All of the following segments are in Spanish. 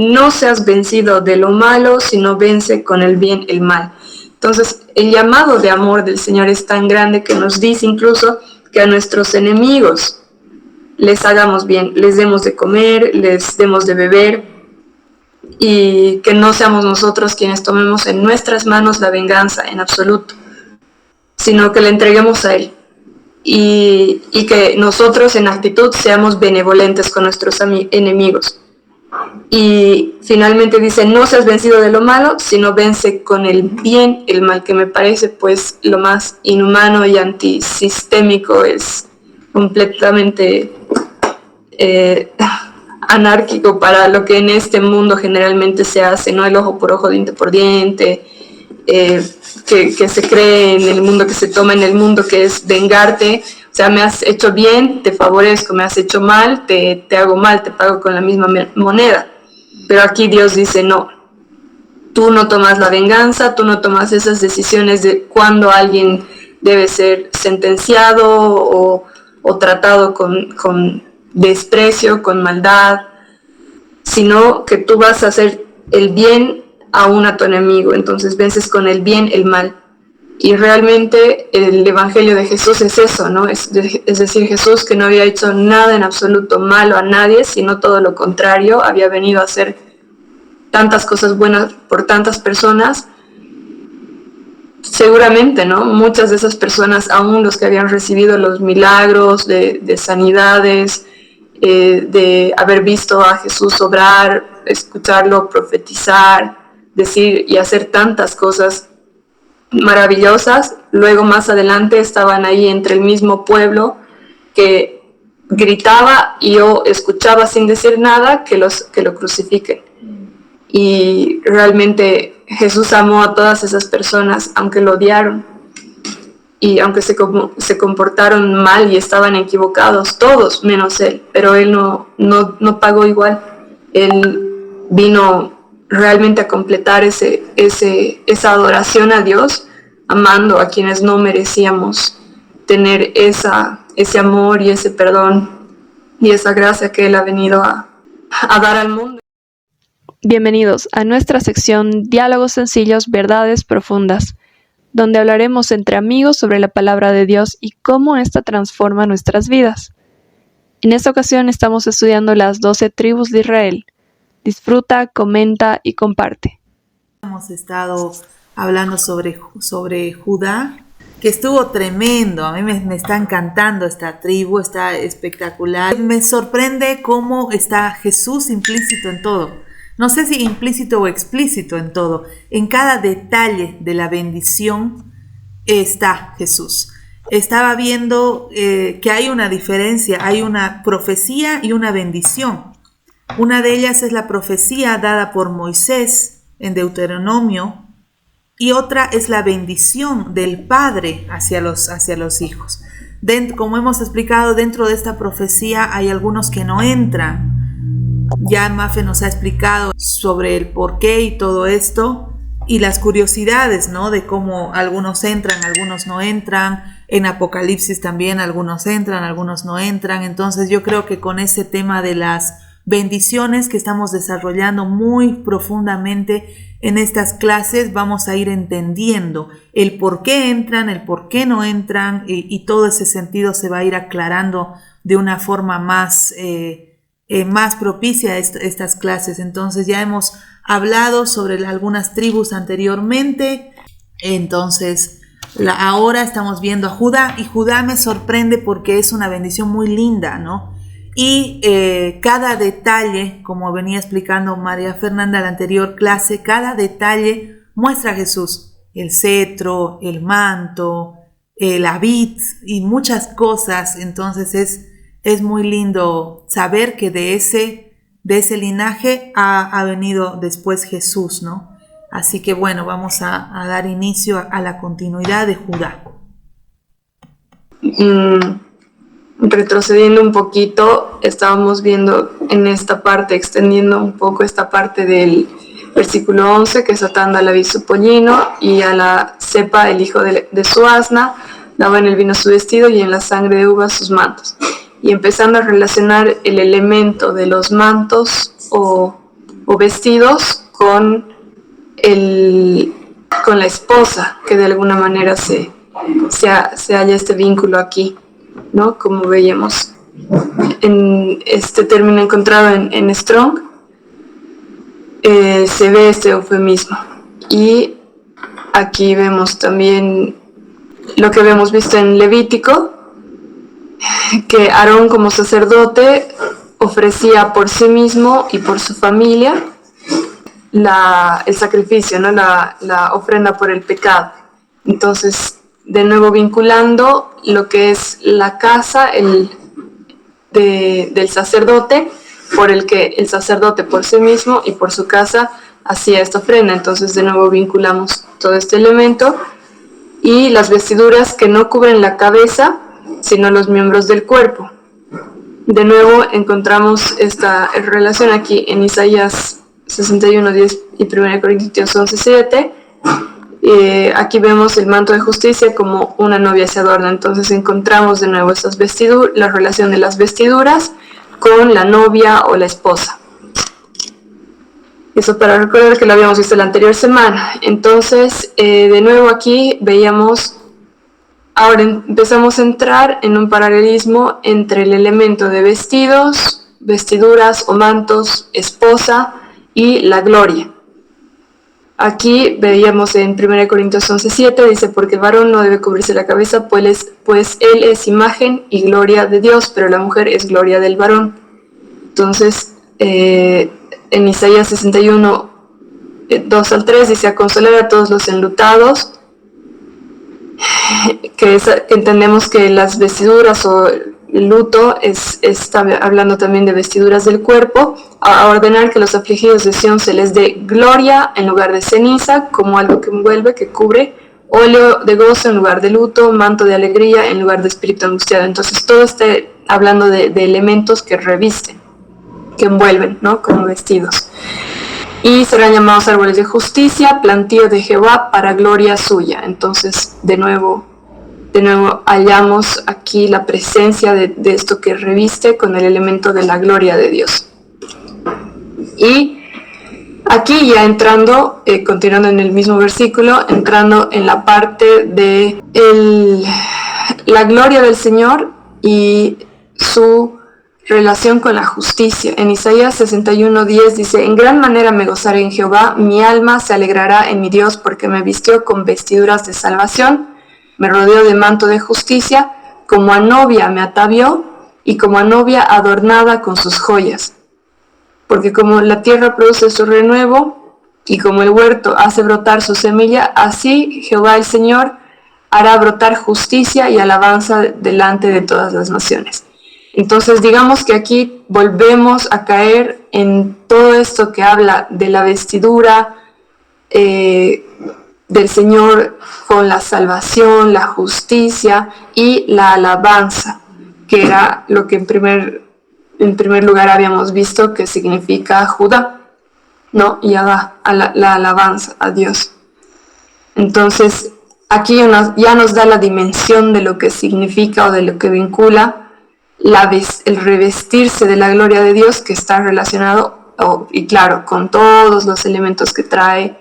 no seas vencido de lo malo, sino vence con el bien el mal. Entonces, el llamado de amor del Señor es tan grande que nos dice incluso que a nuestros enemigos les hagamos bien, les demos de comer, les demos de beber, y que no seamos nosotros quienes tomemos en nuestras manos la venganza en absoluto, sino que le entreguemos a Él. Y que nosotros en actitud seamos benevolentes con nuestros enemigos. Y finalmente dice, no seas vencido de lo malo, sino vence con el bien el mal, que me parece pues lo más inhumano y antisistémico, es completamente anárquico para lo que en este mundo generalmente se hace, ¿no? El ojo por ojo, diente por diente, que se cree en el mundo, que se toma en el mundo, que es vengarte. O sea, me has hecho bien, te favorezco, me has hecho mal, te hago mal, te pago con la misma moneda. Pero aquí Dios dice, no, tú no tomas la venganza, tú no tomas esas decisiones de cuándo alguien debe ser sentenciado o tratado con desprecio, con maldad, sino que tú vas a hacer el bien aún a tu enemigo. Entonces vences con el bien el mal. Y realmente el Evangelio de Jesús es eso, ¿no? Es decir, Jesús, que no había hecho nada en absoluto malo a nadie, sino todo lo contrario, había venido a hacer tantas cosas buenas por tantas personas. Seguramente, ¿no? Muchas de esas personas, aún los que habían recibido los milagros de sanidades, de haber visto a Jesús obrar, escucharlo profetizar, decir y hacer tantas cosas maravillosas, luego más adelante estaban ahí entre el mismo pueblo que gritaba y yo escuchaba sin decir nada que lo crucifiquen. Y realmente Jesús amó a todas esas personas, aunque lo odiaron y aunque se comportaron mal y estaban equivocados, todos menos Él, pero Él no pagó igual. Él vino realmente a completar esa adoración a Dios, amando a quienes no merecíamos tener ese amor y ese perdón y esa gracia que Él ha venido a dar al mundo. Bienvenidos a nuestra sección Diálogos Sencillos, Verdades Profundas, donde hablaremos entre amigos sobre la palabra de Dios y cómo ésta transforma nuestras vidas. En esta ocasión estamos estudiando las 12 tribus de Israel. Disfruta, comenta y comparte. Hemos estado hablando sobre Judá, que estuvo tremendo. A mí me está encantando esta tribu, está espectacular. Me sorprende cómo está Jesús implícito en todo. No sé si implícito o explícito en todo. En cada detalle de la bendición está Jesús. Estaba viendo que hay una diferencia, hay una profecía y una bendición. Una de ellas es la profecía dada por Moisés en Deuteronomio y otra es la bendición del Padre hacia los hijos. Como hemos explicado, dentro de esta profecía hay algunos que no entran. Ya Mafe nos ha explicado sobre el porqué y todo esto y las curiosidades, ¿no? De cómo algunos entran, algunos no entran. En Apocalipsis también algunos entran, algunos no entran. Entonces yo creo que con ese tema de las bendiciones que estamos desarrollando muy profundamente en estas clases vamos a ir entendiendo el por qué entran, el por qué no entran y todo ese sentido se va a ir aclarando de una forma más propicia a estas clases. Entonces ya hemos hablado sobre algunas tribus anteriormente, entonces ahora estamos viendo a Judá y Judá me sorprende porque es una bendición muy linda, ¿no? Y cada detalle, como venía explicando María Fernanda en la anterior clase, cada detalle muestra a Jesús, el cetro, el manto, la vid y muchas cosas. Entonces es muy lindo saber que de ese linaje ha venido después Jesús, ¿no? Así que bueno, vamos a dar inicio a la continuidad de Judá. Retrocediendo un poquito, estábamos viendo en esta parte, extendiendo un poco esta parte del versículo 11, que Satán da la vid su pollino y a la cepa el hijo de su asna, daba en el vino su vestido y en la sangre de uvas sus mantos. Y empezando a relacionar el elemento de los mantos o o vestidos con la esposa, que de alguna manera se halla este vínculo aquí, ¿no? Como veíamos en este término encontrado en Strong, se ve este eufemismo. Y aquí vemos también lo que habíamos visto en Levítico, que Aarón como sacerdote ofrecía por sí mismo y por su familia el sacrificio, ¿no? la ofrenda por el pecado. Entonces, de nuevo vinculando lo que es la casa del sacerdote, por el que el sacerdote por sí mismo y por su casa hacía esta ofrenda. Entonces, de nuevo vinculamos todo este elemento. Y las vestiduras que no cubren la cabeza, sino los miembros del cuerpo. De nuevo encontramos esta relación aquí en Isaías 61:10 y 1 Corintios 11:7. Aquí vemos el manto de justicia como una novia se adorna. Entonces encontramos de nuevo estas vestiduras, la relación de las vestiduras con la novia o la esposa. Eso para recordar que lo habíamos visto la anterior semana. Entonces, de nuevo aquí veíamos, ahora empezamos a entrar en un paralelismo entre el elemento de vestidos, vestiduras o mantos, esposa y la gloria. Aquí veíamos en 1 Corintios 11:7, dice, porque el varón no debe cubrirse la cabeza, pues él es imagen y gloria de Dios, pero la mujer es gloria del varón. Entonces, en Isaías 61, 2-3, dice, a consolar a todos los enlutados, que entendemos que las vestiduras o el luto está hablando también de vestiduras del cuerpo, a ordenar que los afligidos de Sión se les dé gloria en lugar de ceniza, como algo que envuelve, que cubre, óleo de gozo en lugar de luto, manto de alegría en lugar de espíritu angustiado. Entonces todo está hablando de elementos que revisten, que envuelven, ¿no? Como vestidos. Y serán llamados árboles de justicia, plantío de Jehová para gloria suya. Entonces, de nuevo hallamos aquí la presencia de esto que reviste con el elemento de la gloria de Dios. Y aquí ya entrando, continuando en el mismo versículo, entrando en la parte de la gloria del Señor y su relación con la justicia. En Isaías 61:10 dice, en gran manera me gozaré en Jehová, mi alma se alegrará en mi Dios, porque me vistió con vestiduras de salvación, me rodeó de manto de justicia, como a novia me atavió, y como a novia adornada con sus joyas. Porque como la tierra produce su renuevo, y como el huerto hace brotar su semilla, así Jehová el Señor hará brotar justicia y alabanza delante de todas las naciones. Entonces digamos que aquí volvemos a caer en todo esto que habla de la vestidura del Señor con la salvación, la justicia y la alabanza, que era lo que en primer lugar habíamos visto que significa Judá, ¿no? Yahvá, la alabanza a Dios. Entonces aquí ya nos da la dimensión de lo que significa o de lo que vincula el revestirse de la gloria de Dios, que está relacionado, y claro, con todos los elementos que trae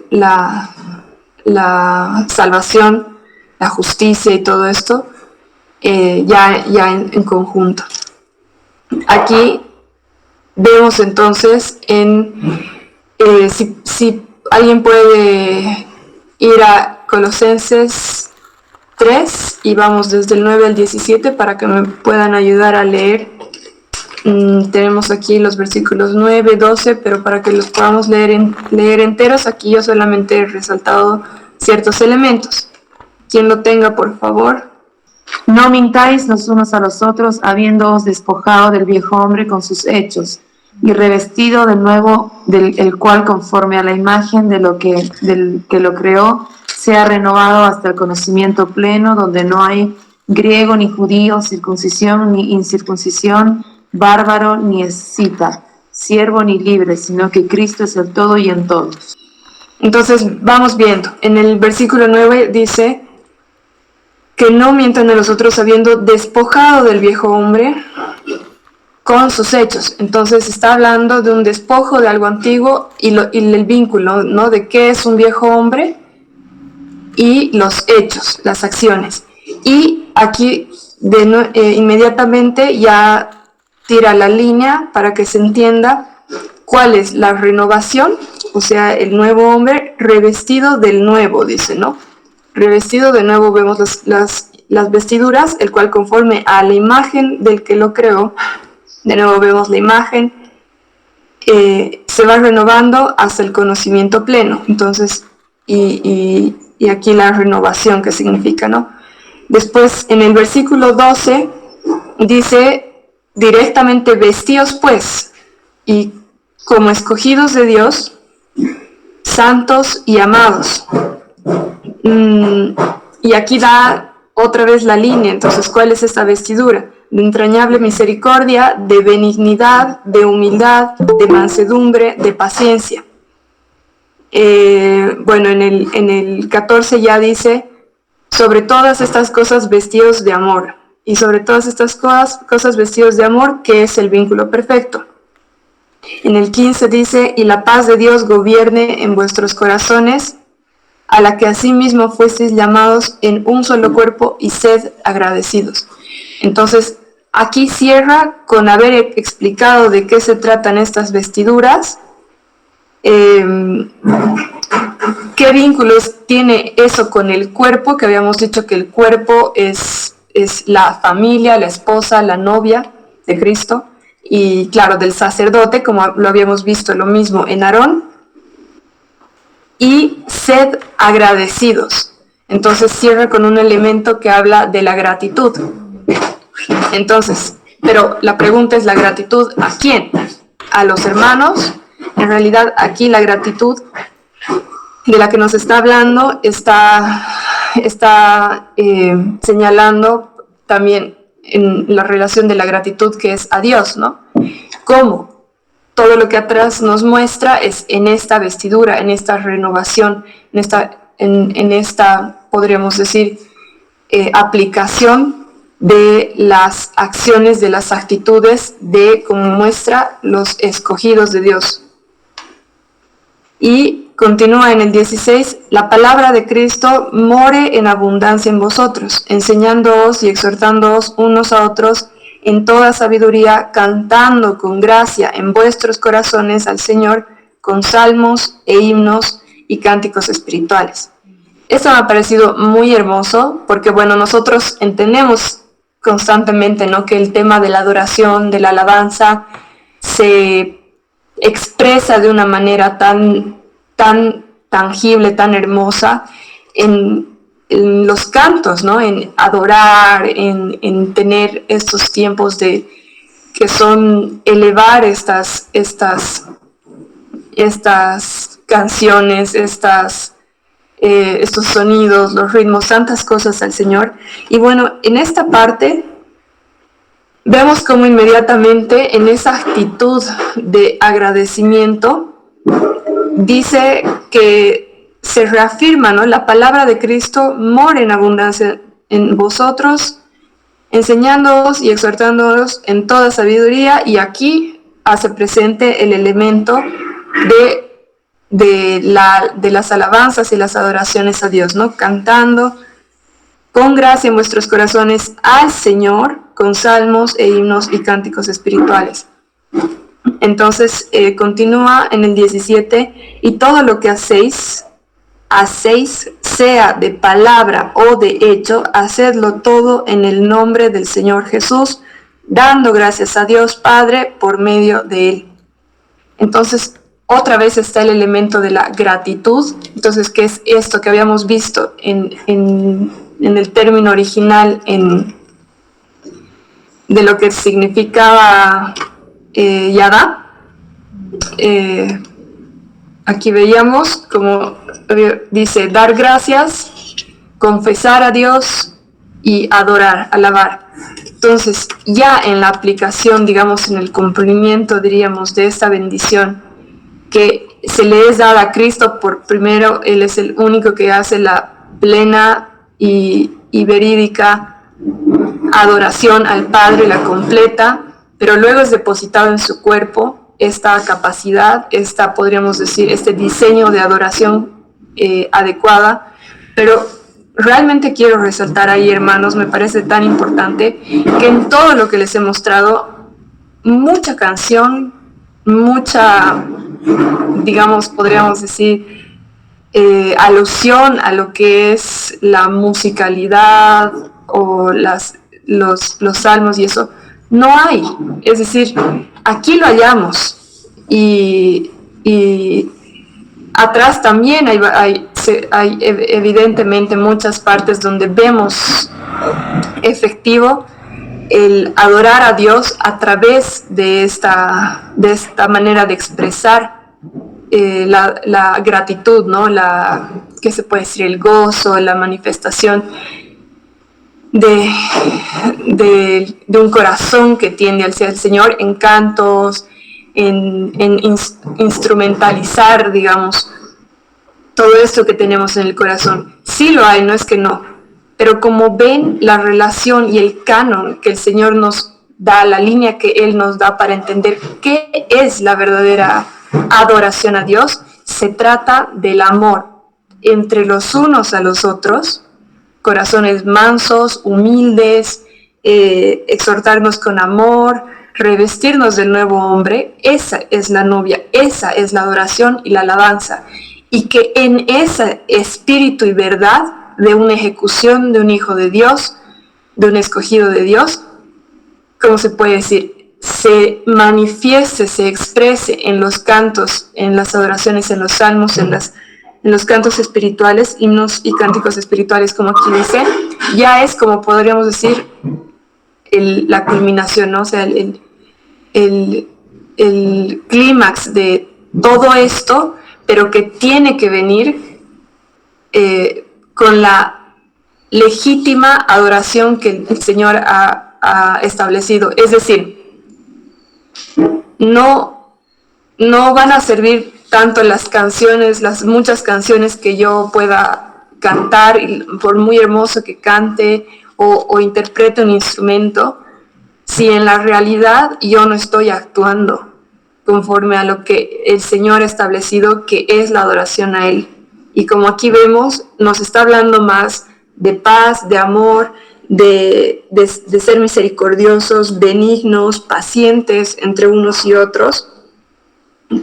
la salvación, la justicia y todo esto, ya en conjunto. Aquí vemos entonces si alguien puede ir a Colosenses 3 y vamos desde el 9 al 17 para que me puedan ayudar a leer. Tenemos aquí los versículos 9, 12, pero para que los podamos leer enteros, aquí yo solamente he resaltado ciertos elementos. Quien lo tenga, por favor. No mintáis los unos a los otros, habiéndoos despojado del viejo hombre con sus hechos, y revestido del nuevo, el cual conforme a la imagen del que lo creó, sea renovado hasta el conocimiento pleno, donde no hay griego ni judío, circuncisión ni incircuncisión, bárbaro ni escita, siervo ni libre, sino que Cristo es el todo y en todos. Entonces vamos viendo. En el versículo 9 dice que no mientan a los otros habiendo despojado del viejo hombre con sus hechos. Entonces está hablando de un despojo de algo antiguo y el vínculo, ¿no? De qué es un viejo hombre y los hechos, las acciones. Y aquí inmediatamente ya tira la línea para que se entienda cuál es la renovación, o sea, el nuevo hombre revestido del nuevo, dice, ¿no? Revestido de nuevo, vemos las vestiduras, el cual conforme a la imagen del que lo creó, de nuevo vemos la imagen, se va renovando hasta el conocimiento pleno. Entonces, y aquí la renovación, ¿qué significa, no? Después, en el versículo 12, dice directamente, vestíos pues, y como escogidos de Dios, santos y amados. Y aquí da otra vez la línea. Entonces, ¿cuál es esta vestidura? De entrañable misericordia, de benignidad, de humildad, de mansedumbre, de paciencia. Bueno, en el 14 ya dice, sobre todas estas cosas vestidos de amor. Y sobre todas estas cosas vestidos de amor, que es el vínculo perfecto. En el 15 dice, y la paz de Dios gobierne en vuestros corazones, a la que asimismo fuisteis llamados en un solo cuerpo, y sed agradecidos. Entonces, aquí cierra con haber explicado de qué se tratan estas vestiduras, qué vínculos tiene eso con el cuerpo, que habíamos dicho que el cuerpo es la familia, la esposa, la novia de Cristo, y claro, del sacerdote, como lo habíamos visto lo mismo en Aarón, y sed agradecidos. Entonces cierra con un elemento que habla de la gratitud. Entonces, pero la pregunta es, ¿la gratitud a quién? ¿A los hermanos? En realidad aquí la gratitud de la que nos está hablando está señalando también en la relación de la gratitud que es a Dios, ¿no? ¿Cómo? Todo lo que atrás nos muestra es en esta vestidura, en esta renovación, en esta podríamos decir, aplicación de las acciones, de las actitudes de, como muestra, los escogidos de Dios. Y continúa en el 16, la palabra de Cristo more en abundancia en vosotros, enseñándoos y exhortándoos unos a otros en toda sabiduría, cantando con gracia en vuestros corazones al Señor, con salmos e himnos y cánticos espirituales. Esto me ha parecido muy hermoso, porque bueno, nosotros entendemos constantemente, ¿no?, que el tema de la adoración, de la alabanza, se expresa de una manera tan tangible, tan hermosa en los cantos, ¿no? En adorar, en tener estos tiempos que son elevar estas canciones, estos sonidos, los ritmos, tantas cosas al Señor. Y bueno, en esta parte vemos como inmediatamente en esa actitud de agradecimiento dice que se reafirma, ¿no? La palabra de Cristo mora en abundancia en vosotros, enseñándoos y exhortándoos en toda sabiduría, y aquí hace presente el elemento de las alabanzas y las adoraciones a Dios, ¿no? Cantando con gracia en vuestros corazones al Señor, con salmos e himnos y cánticos espirituales. Entonces continúa en el 17, y todo lo que hacéis, sea de palabra o de hecho, hacedlo todo en el nombre del Señor Jesús, dando gracias a Dios Padre por medio de Él. Entonces, otra vez está el elemento de la gratitud. Entonces, ¿qué es esto que habíamos visto en el término original de lo que significaba Yada? Aquí veíamos como dice, dar gracias, confesar a Dios y adorar, alabar. Entonces, ya en la aplicación, digamos, en el cumplimiento, diríamos, de esta bendición que se le es dada a Cristo por primero, Él es el único que hace la plena y verídica adoración al Padre, la completa, pero luego es depositado en su cuerpo esta capacidad, podríamos decir, este diseño de adoración adecuada. Pero realmente quiero resaltar ahí, hermanos, me parece tan importante que en todo lo que les he mostrado, mucha canción, mucha, digamos, podríamos decir, alusión a lo que es la musicalidad o los salmos y eso, no hay. Es decir, aquí lo hallamos y atrás también hay evidentemente muchas partes donde vemos efectivo el adorar a Dios a través de esta manera de expresar la gratitud, ¿no? ¿Qué se puede decir? El gozo, la manifestación de un corazón que tiende hacia el Señor en cantos, en instrumentalizar, digamos, todo esto que tenemos en el corazón. Sí lo hay, no es que no, pero como ven la relación y el canon que el Señor nos da, la línea que Él nos da para entender qué es la verdadera adoración a Dios, se trata del amor entre los unos a los otros, corazones mansos, humildes, exhortarnos con amor, revestirnos del nuevo hombre. Esa es la novia, esa es la adoración y la alabanza, y que en ese espíritu y verdad de una ejecución de un hijo de Dios, de un escogido de Dios, ¿cómo se puede decir? Se manifieste, se exprese en los cantos, en las adoraciones, en los salmos, en los cantos espirituales, himnos y cánticos espirituales, como aquí dice, ya es como podríamos decir la culminación, ¿no? O sea, el clímax de todo esto, pero que tiene que venir con la legítima adoración que el Señor ha establecido. Es decir, no van a servir tanto las canciones, las muchas canciones que yo pueda cantar, por muy hermoso que cante o interprete un instrumento, si en la realidad yo no estoy actuando conforme a lo que el Señor ha establecido que es la adoración a Él. Y como aquí vemos, nos está hablando más de paz, de amor, de ser misericordiosos, benignos, pacientes entre unos y otros,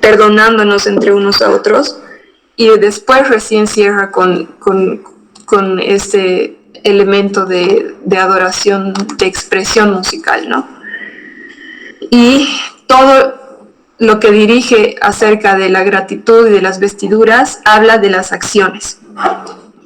perdonándonos entre unos a otros, y después recién cierra con este elemento de adoración, de expresión musical, ¿no? Y todo lo que dirige acerca de la gratitud y de las vestiduras habla de las acciones.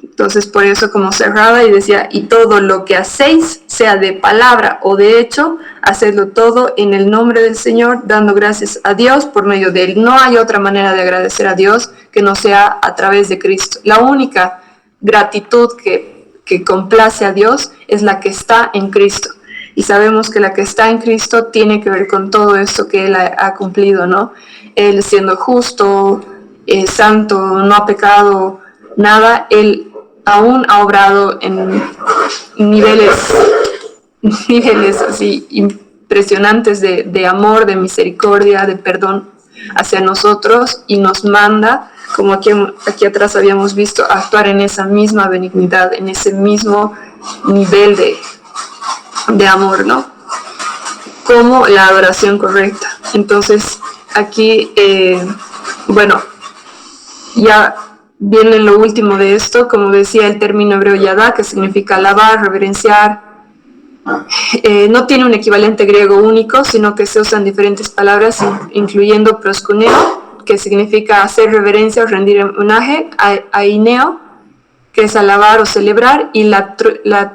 Entonces, por eso, como cerraba y decía, y todo lo que hacéis, sea de palabra o de hecho, hacedlo todo en el nombre del Señor, dando gracias a Dios por medio de Él. No hay otra manera de agradecer a Dios que no sea a través de Cristo. La única gratitud que complace a Dios es la que está en Cristo. Y sabemos que la que está en Cristo tiene que ver con todo esto que Él ha cumplido, ¿no? Él siendo justo, santo, no ha pecado nada, Él aún ha obrado en niveles así impresionantes de amor, de misericordia, de perdón hacia nosotros, y nos manda, como aquí atrás habíamos visto, a actuar en esa misma benignidad, en ese mismo nivel de amor, ¿no? Como la adoración correcta. Entonces, aquí, bueno, ya viene lo último de esto, como decía el término hebreo yadá, que significa alabar, reverenciar. No tiene un equivalente griego único, sino que se usan diferentes palabras, incluyendo proskuneo, que significa hacer reverencia o rendir homenaje, aineo, que es alabar o celebrar, y la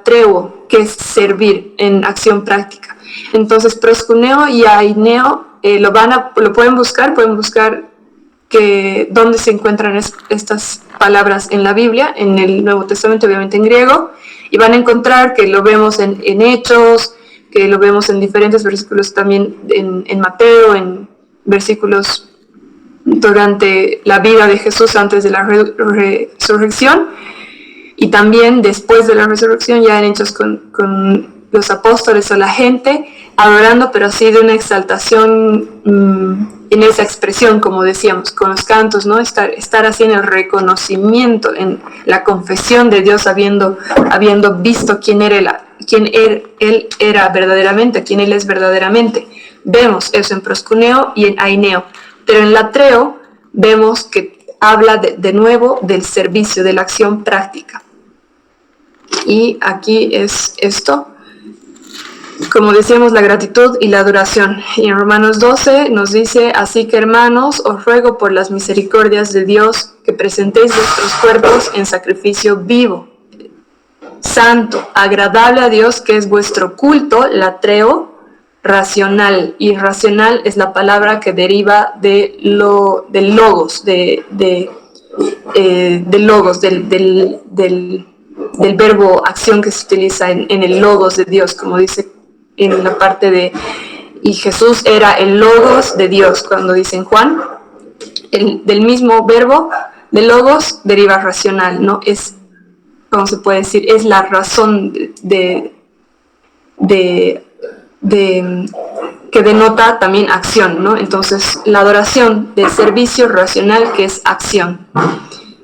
treuo, que es servir en acción práctica. Entonces, proskuneo y aineo lo pueden buscar dónde se encuentran estas palabras en la Biblia, en el Nuevo Testamento, obviamente en griego, y van a encontrar que lo vemos en Hechos, que lo vemos en diferentes versículos también en Mateo, en versículos durante la vida de Jesús antes de la resurrección, y también después de la resurrección, ya en Hechos con los apóstoles o la gente adorando, pero así de una exaltación en esa expresión, como decíamos, con los cantos, ¿no? Estar así en el reconocimiento, en la confesión de Dios, habiendo visto quién él era verdaderamente, quién Él es verdaderamente. Vemos eso en proscuneo y en aineo, pero en latreo vemos que habla de nuevo del servicio, de la acción práctica. Y aquí es esto, como decíamos, la gratitud y la adoración. Y en Romanos 12 nos dice: así que, hermanos, os ruego por las misericordias de Dios que presentéis vuestros cuerpos en sacrificio vivo, santo, agradable a Dios, que es vuestro culto, latreo, racional. Y racional es la palabra que deriva del logos, del verbo acción que se utiliza en el logos de Dios, como dice en la parte de y Jesús era el logos de Dios, cuando dice en Juan, del mismo verbo de logos deriva racional, ¿no? Es, ¿cómo se puede decir? Es la razón que denota también acción, ¿no? Entonces, la adoración del servicio racional, que es acción.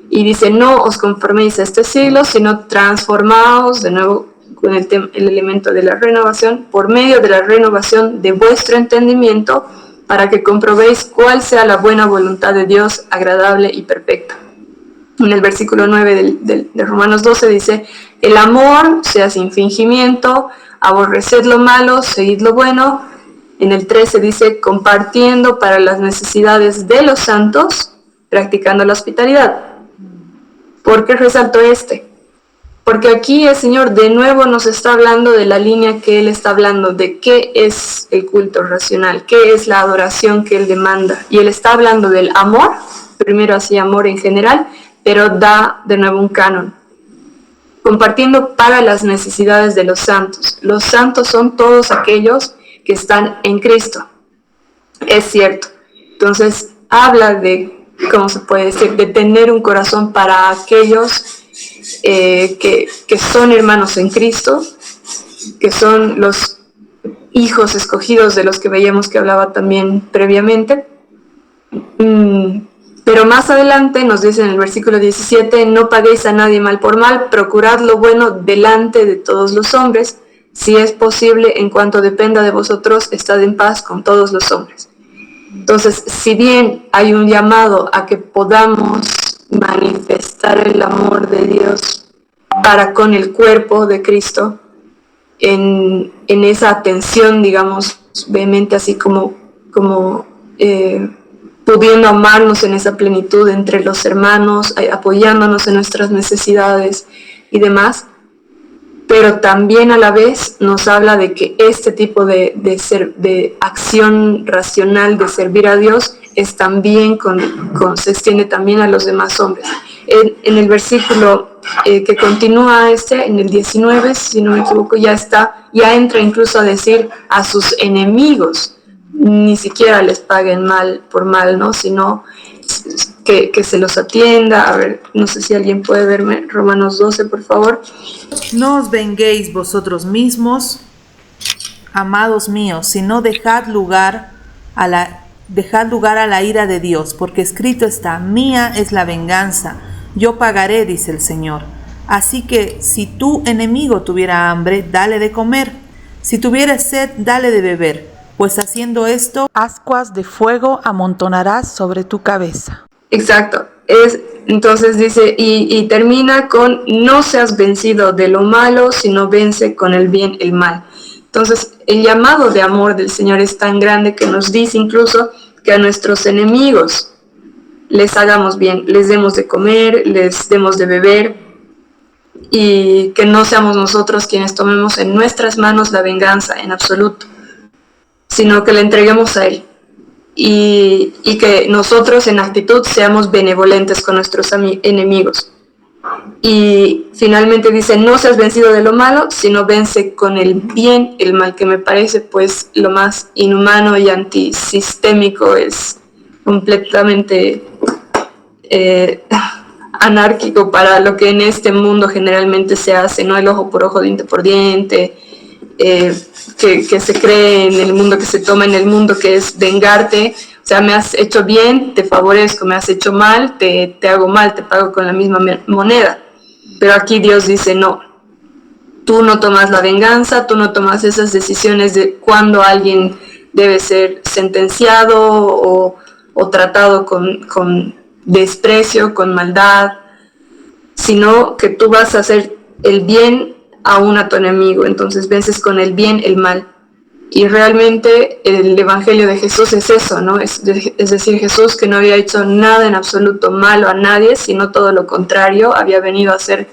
Y dice: no os conforméis a este siglo, sino transformaos, de nuevo con el elemento de la renovación, por medio de la renovación de vuestro entendimiento, para que comprobéis cuál sea la buena voluntad de Dios, agradable y perfecta. En el versículo 9 de Romanos 12 dice: el amor sea sin fingimiento, aborreced lo malo, seguid lo bueno. En el 13 dice: compartiendo para las necesidades de los santos, practicando la hospitalidad. ¿Por qué resalto este? Porque aquí el Señor de nuevo nos está hablando de la línea que Él está hablando, de qué es el culto racional, qué es la adoración que Él demanda. Y Él está hablando del amor, primero así amor en general, pero da de nuevo un canon. Compartiendo para las necesidades de los santos. Los santos son todos aquellos que están en Cristo. Es cierto. Entonces habla de, ¿cómo se puede decir?, de tener un corazón para aquellos que son hermanos en Cristo, que son los hijos escogidos de los que veíamos que hablaba también previamente. Pero más adelante nos dice en el versículo 17: no paguéis a nadie mal por mal, procurad lo bueno delante de todos los hombres, si es posible, en cuanto dependa de vosotros, estad en paz con todos los hombres. Entonces, si bien hay un llamado a que podamos manifestar el amor de Dios para con el cuerpo de Cristo, en esa atención, digamos, vehemente, así como pudiendo amarnos en esa plenitud entre los hermanos, apoyándonos en nuestras necesidades y demás, pero también a la vez nos habla de que este tipo de acción racional de servir a Dios es también se extiende también a los demás hombres. En el versículo que continúa en el 19, si no me equivoco, ya entra incluso a decir a sus enemigos, ni siquiera les paguen mal por mal, ¿no? Sino que se los atienda. A ver, no sé si alguien puede verme Romanos 12, por favor. No os venguéis vosotros mismos, amados míos, sino dejad lugar a la ira de Dios, porque escrito está: mía es la venganza, yo pagaré, dice el Señor. Así que si tu enemigo tuviera hambre, dale de comer; si tuviera sed, dale de beber, pues haciendo esto, ascuas de fuego amontonarás sobre tu cabeza. Exacto. Entonces dice, y termina con: no seas vencido de lo malo, sino vence con el bien el mal. Entonces, el llamado de amor del Señor es tan grande que nos dice incluso que a nuestros enemigos les hagamos bien, les demos de comer, les demos de beber, y que no seamos nosotros quienes tomemos en nuestras manos la venganza en absoluto, sino que le entreguemos a Él. Y que nosotros en actitud seamos benevolentes con nuestros enemigos. Y finalmente dice: no seas vencido de lo malo, sino vence con el bien el mal, que me parece pues lo más inhumano y antisistémico, es completamente anárquico para lo que en este mundo generalmente se hace, ¿no? El ojo por ojo, diente por diente, que se cree en el mundo, que se toma en el mundo, que es vengarte. O sea, me has hecho bien, te favorezco, me has hecho mal, te hago mal, te pago con la misma moneda. Pero aquí Dios dice, no, tú no tomas la venganza, tú no tomas esas decisiones de cuándo alguien debe ser sentenciado o tratado con desprecio, con maldad, sino que tú vas a hacer el bien aún a tu enemigo. Entonces vences con el bien el mal. Y realmente el Evangelio de Jesús es eso, ¿no? Es decir, Jesús, que no había hecho nada en absoluto malo a nadie, sino todo lo contrario, había venido a hacer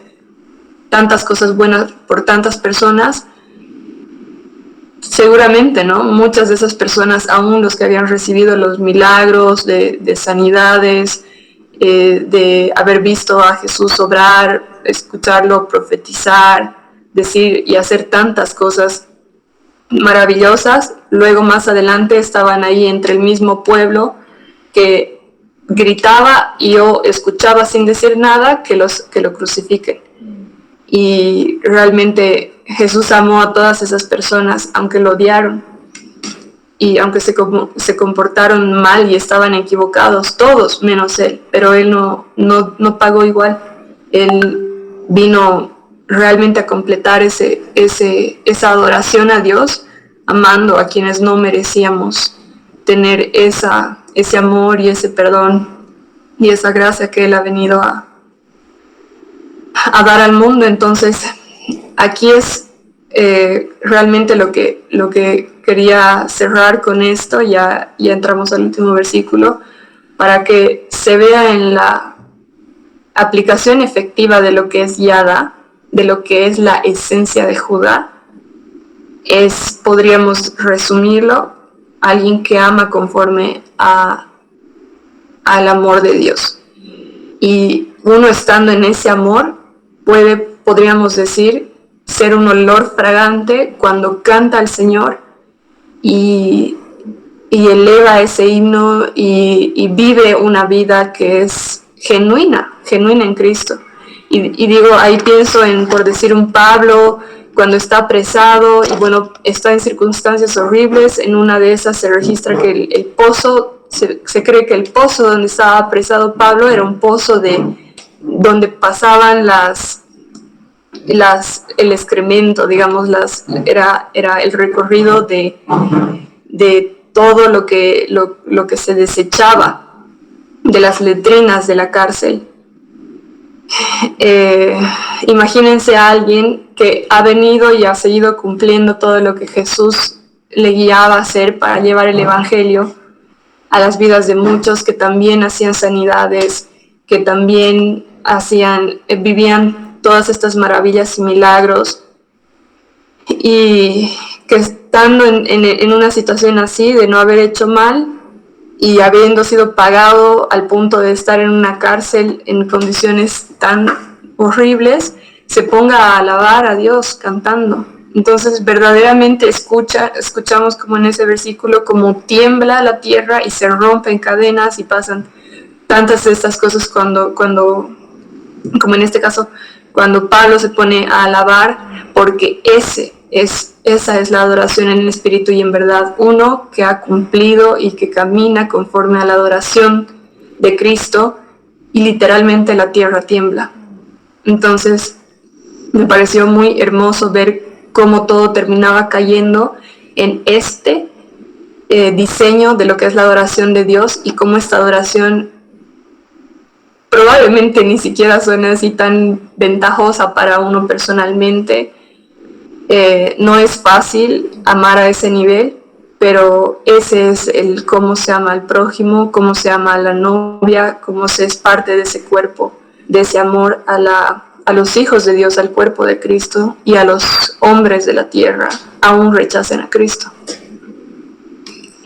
tantas cosas buenas por tantas personas. Seguramente, ¿no? Muchas de esas personas, aún los que habían recibido los milagros de sanidades, de haber visto a Jesús obrar, escucharlo profetizar, decir y hacer tantas cosas maravillosas, luego más adelante estaban ahí entre el mismo pueblo que gritaba y yo escuchaba sin decir nada que lo crucifiquen. Y realmente Jesús amó a todas esas personas, aunque lo odiaron y aunque se comportaron mal y estaban equivocados, todos menos él, pero él no pagó igual. Él vino realmente a completar esa adoración a Dios, amando a quienes no merecíamos tener ese amor y ese perdón y esa gracia que Él ha venido a dar al mundo. Entonces, aquí es realmente lo que quería cerrar con esto. Ya entramos al último versículo, para que se vea en la aplicación efectiva de lo que es Yada, de lo que es la esencia de Judá. Podríamos resumirlo, alguien que ama conforme al amor de Dios. Y uno estando en ese amor podríamos decir, ser un olor fragante cuando canta al Señor y eleva ese himno y vive una vida que es genuina en Cristo. Y digo, ahí pienso por decir un Pablo, cuando está apresado y bueno, está en circunstancias horribles. En una de esas se registra que el pozo, se cree que el pozo donde estaba apresado Pablo era un pozo donde pasaban el excremento, digamos, era el recorrido de todo lo que se desechaba de las letrinas de la cárcel. Imagínense a alguien que ha venido y ha seguido cumpliendo todo lo que Jesús le guiaba a hacer para llevar el Evangelio a las vidas de muchos, que también hacían sanidades, que también vivían todas estas maravillas y milagros, y que estando en una situación así de no haber hecho mal y habiendo sido pagado al punto de estar en una cárcel en condiciones tan horribles, se ponga a alabar a Dios cantando. Entonces verdaderamente escuchamos como en ese versículo, como tiembla la tierra y se rompen cadenas y pasan tantas de estas cosas cuando como en este caso, cuando Pablo se pone a alabar, porque esa es la adoración en el espíritu y en verdad. Uno que ha cumplido y que camina conforme a la adoración de Cristo, y literalmente la tierra tiembla. Entonces me pareció muy hermoso ver cómo todo terminaba cayendo en este diseño de lo que es la adoración de Dios, y cómo esta adoración probablemente ni siquiera suena así tan ventajosa para uno personalmente. No es fácil amar a ese nivel, pero ese es el cómo se ama al prójimo, cómo se ama a la novia, cómo se es parte de ese cuerpo, de ese amor a los hijos de Dios, al cuerpo de Cristo, y a los hombres de la tierra aún rechacen a Cristo.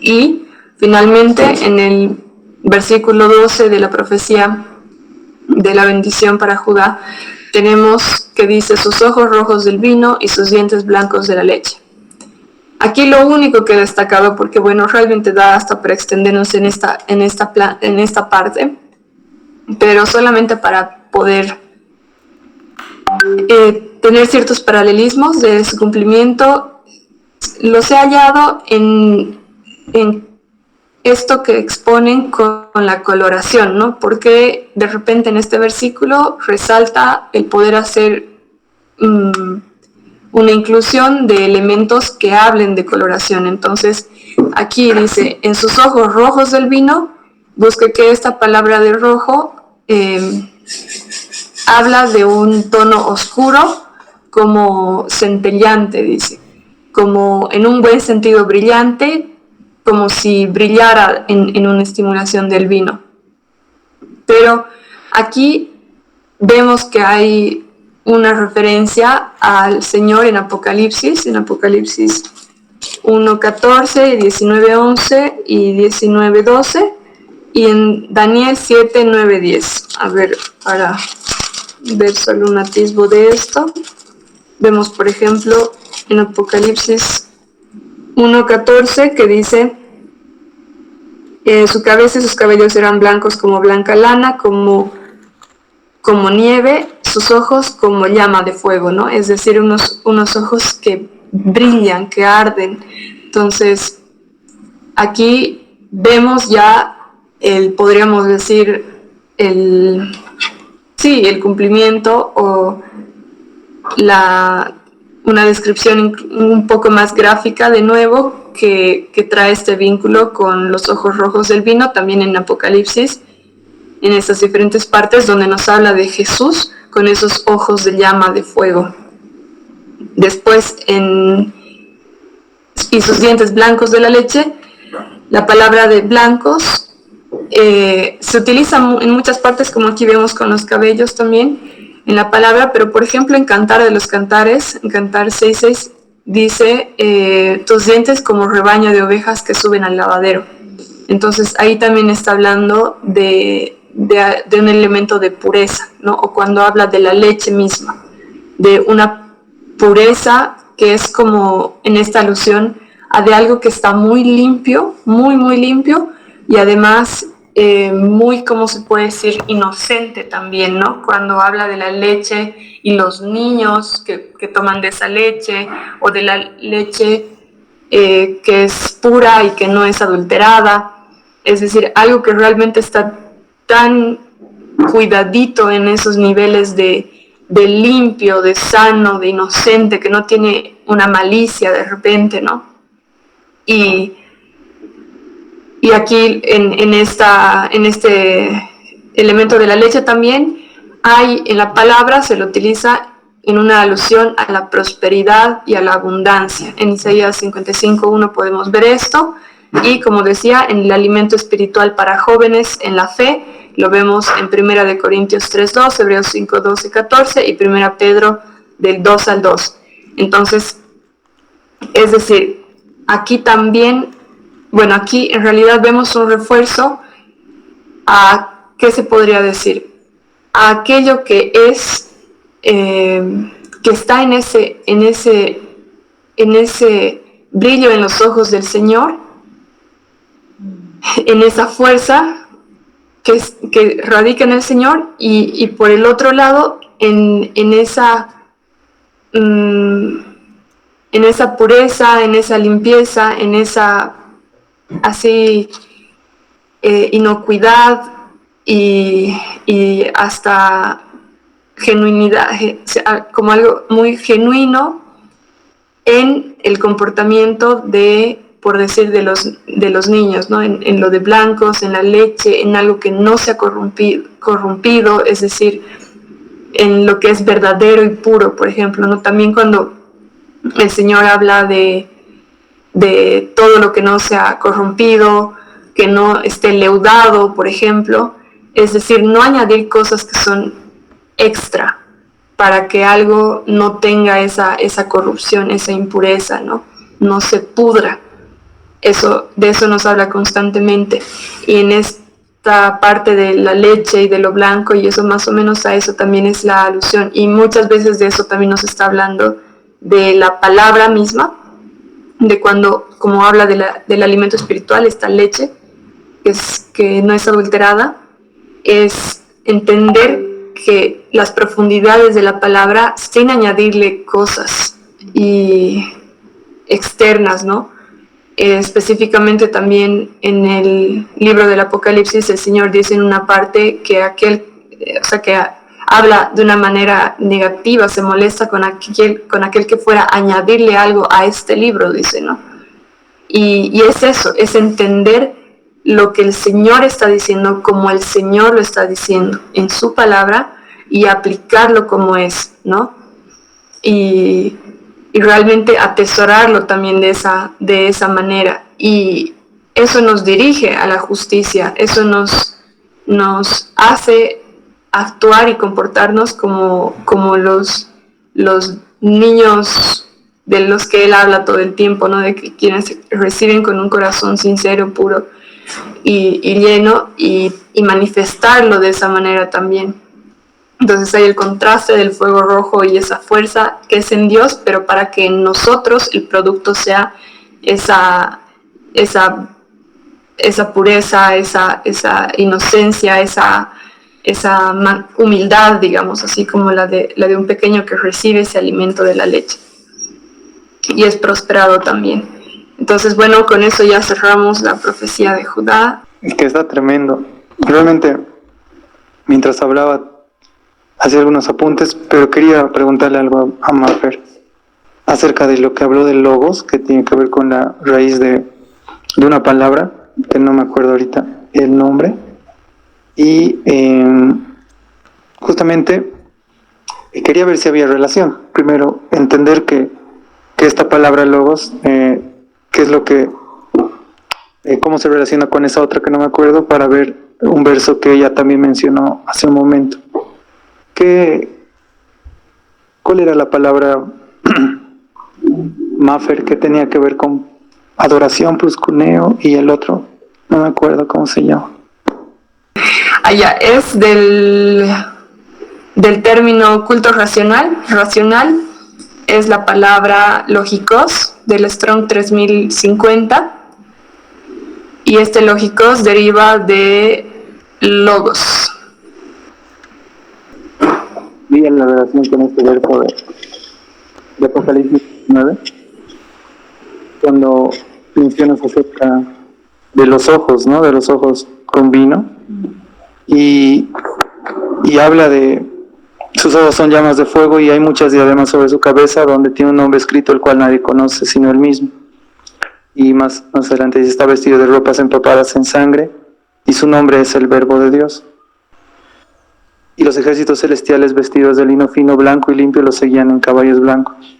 Y finalmente en el versículo 12 de la profecía de la bendición para Judá, tenemos que dice: sus ojos rojos del vino y sus dientes blancos de la leche. Aquí lo único que he destacado, porque bueno, realmente da hasta para extendernos en esta parte, pero solamente para poder tener ciertos paralelismos de su cumplimiento. los he hallado en esto que exponen con la coloración, ¿no? Porque de repente en este versículo resalta el poder hacer una inclusión de elementos que hablen de coloración. Entonces, aquí dice, en sus ojos rojos del vino, busque que esta palabra de rojo habla de un tono oscuro, como centellante, dice, como en un buen sentido brillante, como si brillara en una estimulación del vino. Pero aquí vemos que hay una referencia al Señor en Apocalipsis 1:14, 19:11 y 19:12, y en Daniel 7:9-10. A ver, para ver solo un atisbo de esto, vemos por ejemplo en Apocalipsis 1:14 que dice, su cabeza y sus cabellos eran blancos como blanca lana, como nieve, sus ojos como llama de fuego, ¿no? Es decir, unos ojos que brillan, que arden. Entonces, aquí vemos ya podríamos decir, el cumplimiento o una descripción un poco más gráfica de nuevo que trae este vínculo con los ojos rojos del vino, también en Apocalipsis, en estas diferentes partes donde nos habla de Jesús con esos ojos de llama de fuego. Después, y sus dientes blancos de la leche, la palabra de blancos se utiliza en muchas partes, como aquí vemos con los cabellos también, en la palabra, pero por ejemplo en Cantar de los Cantares, en Cantar 6:6, dice, tus dientes como rebaño de ovejas que suben al lavadero. Entonces ahí también está hablando de un elemento de pureza, ¿no? O cuando habla de la leche misma, de una pureza que es como en esta alusión a de algo que está muy limpio, muy, muy limpio, y además muy, ¿cómo se puede decir?, inocente también, ¿no? Cuando habla de la leche y los niños que toman de esa leche, o de la leche que es pura y que no es adulterada, es decir, algo que realmente está tan cuidadito en esos niveles de limpio, de sano, de inocente, que no tiene una malicia de repente, ¿no? Y aquí en este elemento de la leche también hay, en la palabra se lo utiliza en una alusión a la prosperidad y a la abundancia. En Isaías 55:1 podemos ver esto, y como decía, en el alimento espiritual para jóvenes en la fe, lo vemos en 1 Corintios 3:2, Hebreos 5:12-14 y 1 Pedro del 2-2. Entonces, es decir, aquí también, bueno, aquí en realidad vemos un refuerzo a, ¿qué se podría decir?, a aquello que es, que está en ese brillo en los ojos del Señor, en esa fuerza que radica en el Señor, y por el otro lado, en esa pureza, en esa limpieza, en esa así inocuidad y hasta genuinidad, como algo muy genuino en el comportamiento por decir, de los niños, ¿no? En lo de blancos, en la leche, en algo que no se ha corrompido, es decir, en lo que es verdadero y puro, por ejemplo, ¿no? También cuando el Señor habla de todo lo que no se ha corrompido, que no esté leudado, por ejemplo, es decir, no añadir cosas que son extra para que algo no tenga esa corrupción, esa impureza, no se pudra. De eso nos habla constantemente. Y en esta parte de la leche y de lo blanco, y eso más o menos a eso también es la alusión. Y muchas veces de eso también nos está hablando de la palabra misma, de cuando, como habla del alimento espiritual, esta leche, que no es adulterada, es entender que las profundidades de la palabra sin añadirle cosas. Y externas, ¿no? Específicamente también en el libro del Apocalipsis el Señor dice en una parte que que habla de una manera negativa, se molesta con aquel que fuera a añadirle algo a este libro, dice, ¿no? Y es eso, es entender lo que el Señor está diciendo como el Señor lo está diciendo en su palabra y aplicarlo como es, ¿no? Y realmente atesorarlo también de esa manera. Y eso nos dirige a la justicia, eso nos hace actuar y comportarnos como los niños de los que él habla todo el tiempo, ¿no? De que quienes reciben con un corazón sincero, puro y lleno, y manifestarlo de esa manera también. Entonces hay el contraste del fuego rojo y esa fuerza que es en Dios, pero para que en nosotros el producto sea esa pureza, esa inocencia, esa humildad, digamos, así como la de un pequeño que recibe ese alimento de la leche y es prosperado también. Entonces, bueno, con eso ya cerramos la profecía de Judá. Es que está tremendo. Realmente, mientras hablaba, hacía algunos apuntes, pero quería preguntarle algo a Mafer acerca de lo que habló del logos, que tiene que ver con la raíz de una palabra, que no me acuerdo ahorita el nombre, y justamente quería ver si había relación. Primero, entender que esta palabra logos, qué es lo que, cómo se relaciona con esa otra que no me acuerdo, para ver un verso que ella también mencionó hace un momento. ¿Cuál era la palabra Mafer que tenía que ver con adoración, proskuneo, y el otro? No me acuerdo cómo se llama. Allá es del término culto racional, es la palabra lógicos del Strong 3050, y este lógicos deriva de logos. Vi en la relación con este verso de Apocalipsis 9, cuando mencionas acerca de los ojos, ¿no? De los ojos con vino, y habla de sus ojos son llamas de fuego y hay muchas diademas sobre su cabeza, donde tiene un nombre escrito el cual nadie conoce sino él mismo. Y más adelante dice: está vestido de ropas empapadas en sangre y su nombre es el Verbo de Dios. Y los ejércitos celestiales vestidos de lino fino, blanco y limpio los seguían en caballos blancos.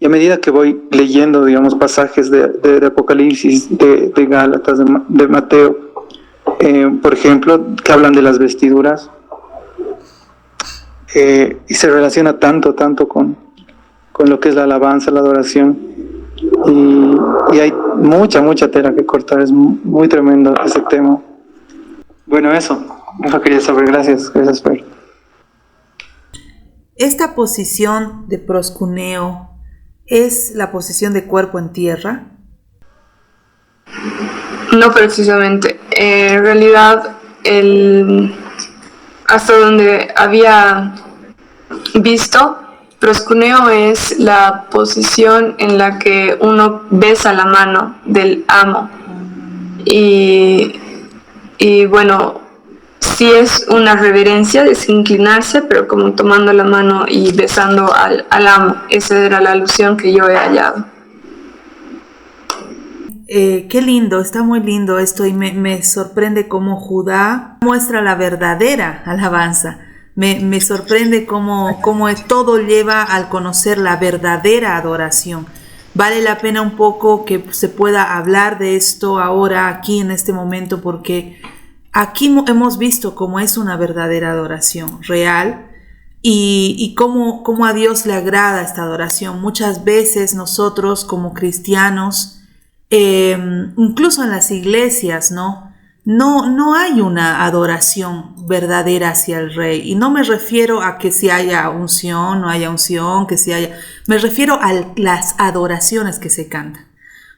Y a medida que voy leyendo, digamos, pasajes de Apocalipsis, de Gálatas, de Mateo, por ejemplo, que hablan de las vestiduras, y se relaciona tanto con lo que es la alabanza, la adoración, y hay mucha tela que cortar. Es muy tremendo ese tema. Bueno, eso quería saber. Gracias, Fer. Esta posición de proskuneo es la posición de cuerpo en tierra. No precisamente. En realidad, hasta donde había visto, proskuneo es la posición en la que uno besa la mano del amo. Y bueno, sí es una reverencia, es inclinarse, pero como tomando la mano y besando al amo. Esa era la alusión que yo he hallado. Qué lindo, está muy lindo esto, y me sorprende cómo Judá muestra la verdadera alabanza. Me sorprende cómo todo lleva al conocer la verdadera adoración. Vale la pena un poco que se pueda hablar de esto ahora, aquí en este momento, porque aquí hemos visto cómo es una verdadera adoración real, y cómo a Dios le agrada esta adoración. Muchas veces nosotros como cristianos, incluso en las iglesias, no hay una adoración verdadera hacia el Rey. Y no me refiero a que si haya unción, no haya unción, me refiero a las adoraciones que se cantan.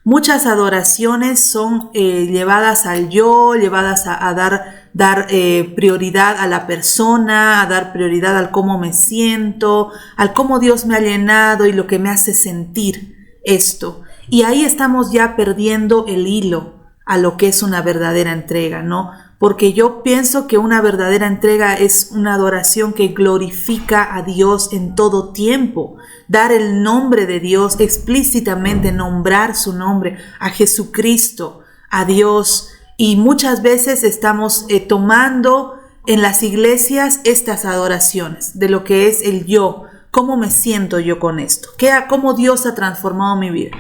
Muchas adoraciones son llevadas al yo, llevadas a dar dar prioridad a la persona, a dar prioridad al cómo me siento, al cómo Dios me ha llenado y lo que me hace sentir esto. Y ahí estamos ya perdiendo el hilo a lo que es una verdadera entrega, ¿no? Porque yo pienso que una verdadera entrega es una adoración que glorifica a Dios en todo tiempo. Dar el nombre de Dios, explícitamente nombrar su nombre, a Jesucristo, a Dios. Y muchas veces estamos tomando en las iglesias estas adoraciones de lo que es el yo. ¿Cómo me siento yo con esto? ¿Cómo Dios ha transformado mi vida?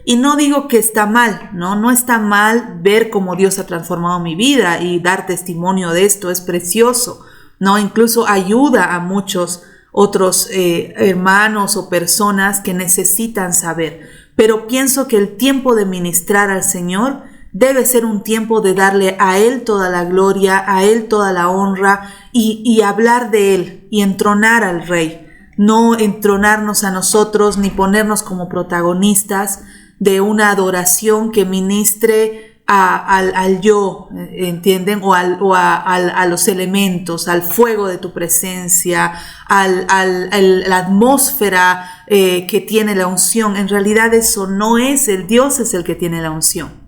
Y no digo que está mal, ¿no? No está mal ver cómo Dios ha transformado mi vida y dar testimonio de esto, es precioso, ¿no? Incluso ayuda a muchos otros hermanos o personas que necesitan saber. Pero pienso que el tiempo de ministrar al Señor debe ser un tiempo de darle a Él toda la gloria, a Él toda la honra y hablar de Él y entronar al Rey. No entronarnos a nosotros ni ponernos como protagonistas de una adoración que ministre al yo, ¿entienden? O a los elementos, al fuego de tu presencia, a la atmósfera que tiene la unción. En realidad eso no es, el Dios es el que tiene la unción.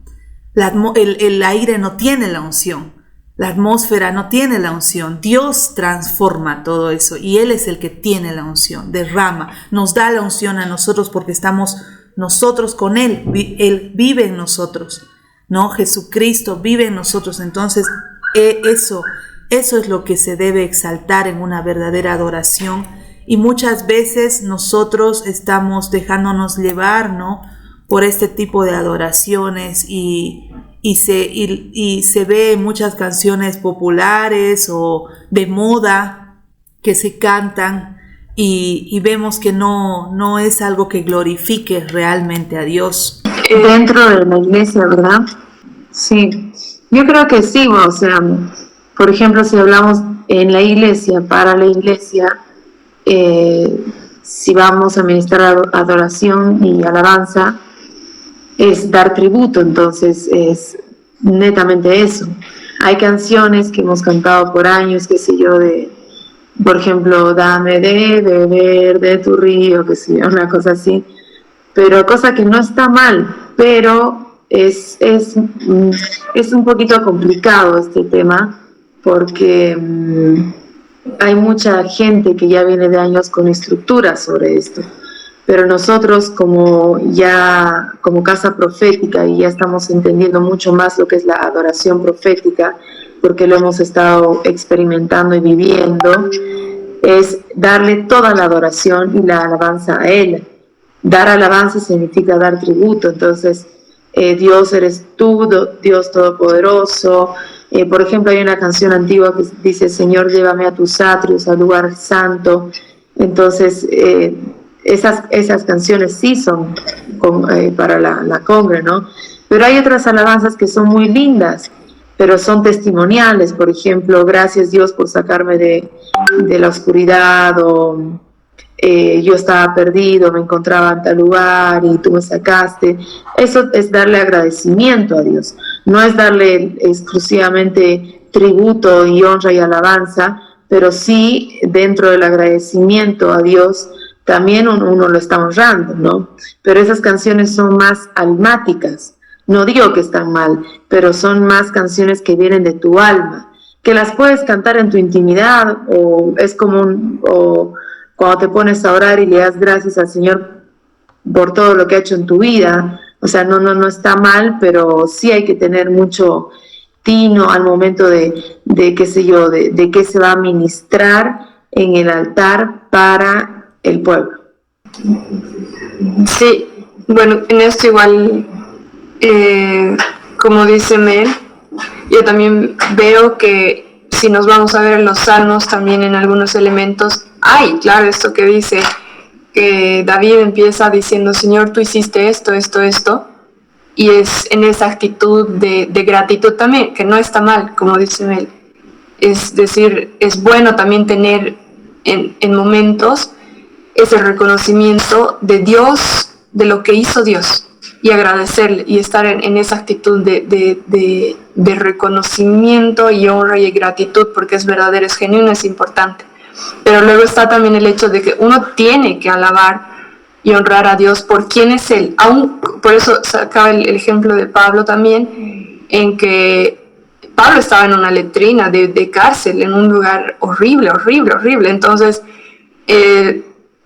El aire no tiene la unción. La atmósfera no tiene la unción. Dios transforma todo eso y Él es el que tiene la unción, derrama, nos da la unción a nosotros porque estamos nosotros con Él vive en nosotros, ¿no? Jesucristo vive en nosotros. Entonces eso es lo que se debe exaltar en una verdadera adoración. Y muchas veces nosotros estamos dejándonos llevar, ¿no?, por este tipo de adoraciones y se ve en muchas canciones populares o de moda que se cantan. Y vemos que no es algo que glorifique realmente a Dios. Dentro de la iglesia, ¿verdad? Sí, yo creo que sí, o sea, por ejemplo, si hablamos en la iglesia, para la iglesia, si vamos a ministrar adoración y alabanza, es dar tributo, entonces es netamente eso. Hay canciones que hemos cantado por años, qué sé yo, por ejemplo, dame de beber de tu río, que sé yo, una cosa así, pero cosa que no está mal, pero es un poquito complicado este tema, porque hay mucha gente que ya viene de años con estructuras sobre esto, pero nosotros como casa profética, y ya estamos entendiendo mucho más lo que es la adoración profética, porque lo hemos estado experimentando y viviendo, es darle toda la adoración y la alabanza a Él. Dar alabanza significa dar tributo. Entonces, Dios eres tú, Dios Todopoderoso. Por ejemplo, hay una canción antigua que dice, Señor, llévame a tus atrios, al lugar santo. Entonces, esas canciones sí son para la congre, ¿no? Pero hay otras alabanzas que son muy lindas, pero son testimoniales. Por ejemplo, gracias Dios por sacarme de la oscuridad, o yo estaba perdido, me encontraba en tal lugar y tú me sacaste. Eso es darle agradecimiento a Dios, no es darle exclusivamente tributo y honra y alabanza, pero sí dentro del agradecimiento a Dios también uno lo está honrando, ¿no? Pero esas canciones son más almáticas. No digo que están mal, pero son más canciones que vienen de tu alma, que las puedes cantar en tu intimidad, o es como o cuando te pones a orar y le das gracias al Señor por todo lo que ha hecho en tu vida. O sea, no está mal, pero sí hay que tener mucho tino al momento de qué sé yo, de qué se va a ministrar en el altar para el pueblo. Sí, bueno, en esto igual, como dice Mel, yo también veo que si nos vamos a ver en los salmos, también en algunos elementos, claro, esto que dice, que David empieza diciendo, Señor, tú hiciste esto, y es en esa actitud de gratitud también, que no está mal, como dice Mel. Es decir, es bueno también tener en momentos ese reconocimiento de Dios, de lo que hizo Dios, y agradecerle y estar en esa actitud de reconocimiento y honra y gratitud, porque es verdadero, es genuino, es importante. Pero luego está también el hecho de que uno tiene que alabar y honrar a Dios por quién es Él. Aún, por eso sacaba el ejemplo de Pablo también, en que Pablo estaba en una letrina de cárcel, en un lugar horrible. Entonces,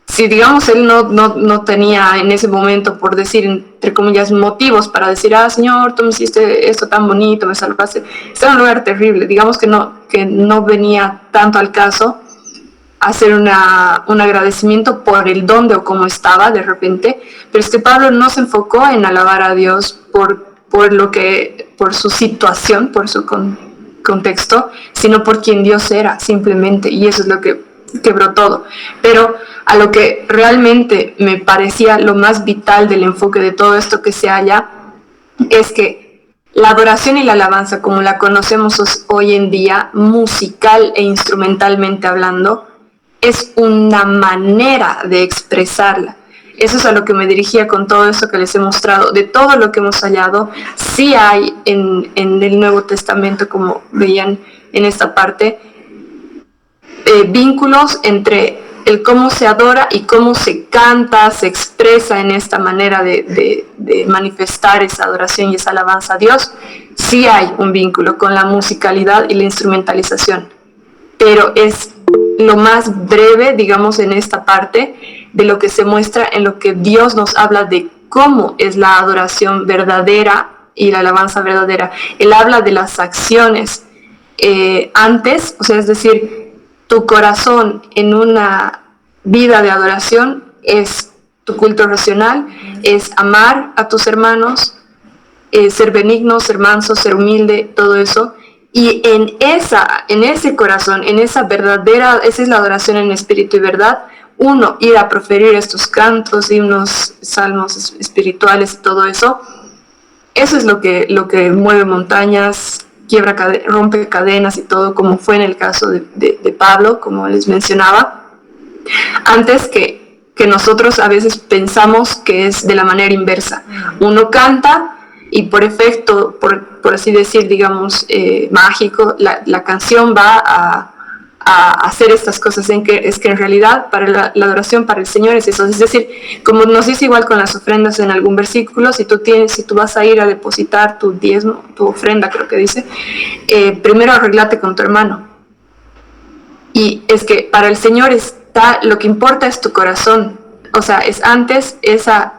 si digamos él no tenía en ese momento, por decir, entre comillas, motivos para decir, Señor, tú me hiciste esto tan bonito, me salvaste, estaba en un lugar terrible, digamos que no venía tanto al caso hacer un agradecimiento por el dónde o cómo estaba de repente, pero es que Pablo no se enfocó en alabar a Dios por su situación, por su contexto, sino por quien Dios era, simplemente, y eso es lo que quebró todo. Pero a lo que realmente me parecía lo más vital del enfoque de todo esto que se halla, es que la adoración y la alabanza, como la conocemos hoy en día, musical e instrumentalmente hablando, es una manera de expresarla. Eso es a lo que me dirigía con todo eso que les he mostrado. De todo lo que hemos hallado, sí hay en el Nuevo Testamento, como veían en esta parte, vínculos entre el cómo se adora y cómo se canta, se expresa en esta manera de manifestar esa adoración y esa alabanza a Dios. Sí hay un vínculo con la musicalidad y la instrumentalización, pero es lo más breve, digamos, en esta parte de lo que se muestra en lo que Dios nos habla de cómo es la adoración verdadera y la alabanza verdadera. Él habla de las acciones antes, o sea, es decir, tu corazón en una vida de adoración es tu culto racional, es amar a tus hermanos, ser benigno, ser manso, ser humilde, todo eso. Y en ese corazón, en esa verdadera, esa es la adoración en espíritu y verdad, uno ir a proferir estos cantos, himnos, salmos espirituales y todo eso. Eso es lo que mueve montañas, rompe cadenas y todo, como fue en el caso de Pablo, como les mencionaba. Antes que nosotros a veces pensamos que es de la manera inversa. Uno canta y por efecto, por así decir, digamos, mágico, la canción va a hacer estas cosas. Es que en realidad para la adoración para el Señor es eso. Es decir, como nos dice igual con las ofrendas en algún versículo, si tú vas a ir a depositar tu diezmo, tu ofrenda, creo que dice, primero arreglate con tu hermano. Y es que para el Señor lo que importa es tu corazón. O sea, es antes esa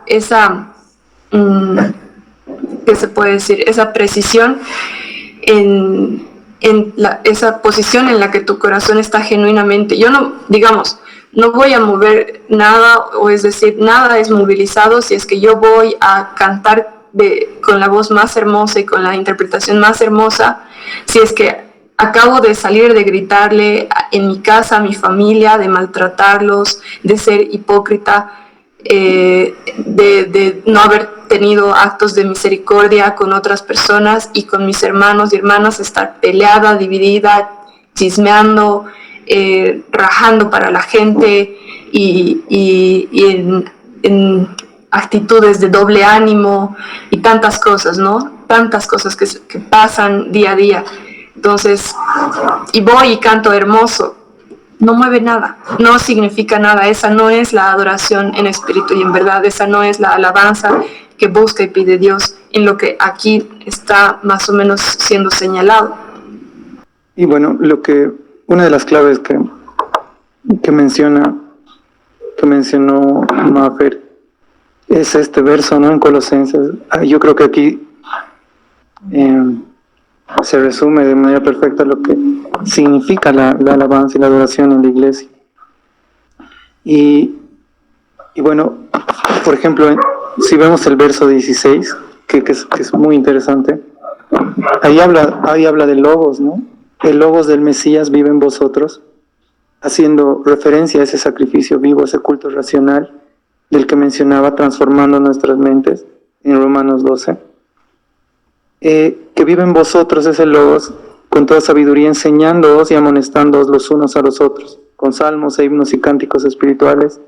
¿qué se puede decir? Esa precisión en esa posición en la que tu corazón está genuinamente. Yo no voy a mover nada, o es decir, nada es movilizado si es que yo voy a cantar con la voz más hermosa y con la interpretación más hermosa, si es que acabo de salir de gritarle en mi casa a mi familia, de maltratarlos, de ser hipócrita, de no haber tenido actos de misericordia con otras personas y con mis hermanos y hermanas, estar peleada, dividida, chismeando, rajando para la gente y en actitudes de doble ánimo y tantas cosas, ¿no? Tantas cosas que pasan día a día. Entonces, y voy y canto hermoso, no mueve nada, no significa nada. Esa no es la adoración en espíritu y en verdad, esa no es la alabanza que busca y pide Dios, en lo que aquí está más o menos siendo señalado. Y bueno, una de las claves que mencionó Mafer es este verso, ¿no? En Colosenses. Yo creo que aquí se resume de manera perfecta lo que significa la alabanza y la adoración en la iglesia. Y bueno, por ejemplo, si vemos el verso 16, que es muy interesante, ahí habla del Logos, ¿no? El Logos del Mesías vive en vosotros, haciendo referencia a ese sacrificio vivo, ese culto racional del que mencionaba, transformando nuestras mentes en Romanos 12. Que vive en vosotros ese Logos, con toda sabiduría, enseñándoos y amonestándoos los unos a los otros, con salmos e himnos y cánticos espirituales,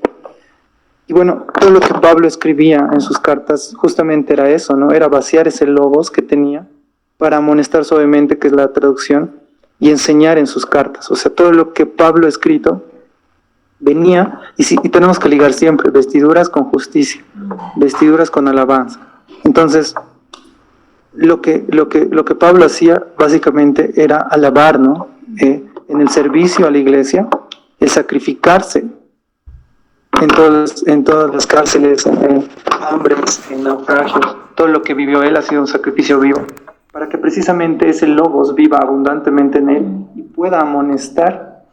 Y bueno, todo lo que Pablo escribía en sus cartas justamente era eso, ¿no? Era vaciar ese logos que tenía para amonestar suavemente, que es la traducción, y enseñar en sus cartas. O sea, todo lo que Pablo ha escrito venía, y tenemos que ligar siempre, vestiduras con justicia, vestiduras con alabanza. Entonces, lo que Pablo hacía básicamente era alabar, ¿no? En el servicio a la iglesia, el sacrificarse en todas las cárceles, en hambres, en naufragios. Todo lo que vivió él ha sido un sacrificio vivo, para que precisamente ese logos viva abundantemente en él y pueda amonestar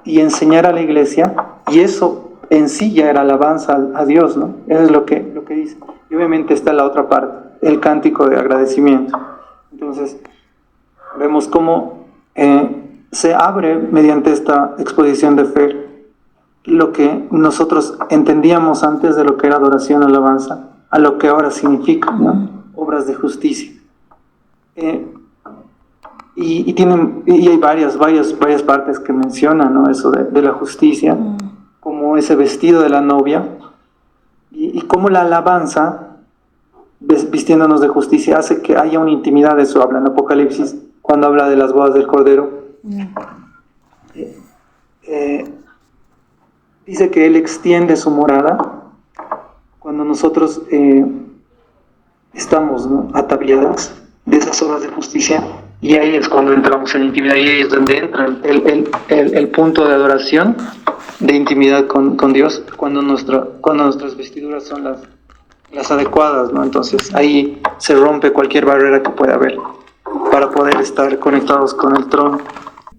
y enseñar a la iglesia, y eso en sí ya era alabanza a Dios, ¿no? Eso es lo que dice. Y obviamente está la otra parte, el cántico de agradecimiento. Entonces, vemos cómo se abre mediante esta exposición de fe lo que nosotros entendíamos antes de lo que era adoración, alabanza, a lo que ahora significa, ¿no? Obras de justicia. Y hay varias partes que mencionan, ¿no? Eso de la justicia, como ese vestido de la novia, y cómo la alabanza, vistiéndonos de justicia, hace que haya una intimidad. De eso habla en Apocalipsis, cuando habla de las bodas del Cordero. Dice que Él extiende su morada cuando nosotros estamos, ¿no?, ataviados de esas obras de justicia, y ahí es cuando entramos en intimidad, y ahí es donde entra el punto de adoración, de intimidad con Dios, cuando nuestras vestiduras son las adecuadas, ¿no? Entonces ahí se rompe cualquier barrera que pueda haber para poder estar conectados con el trono.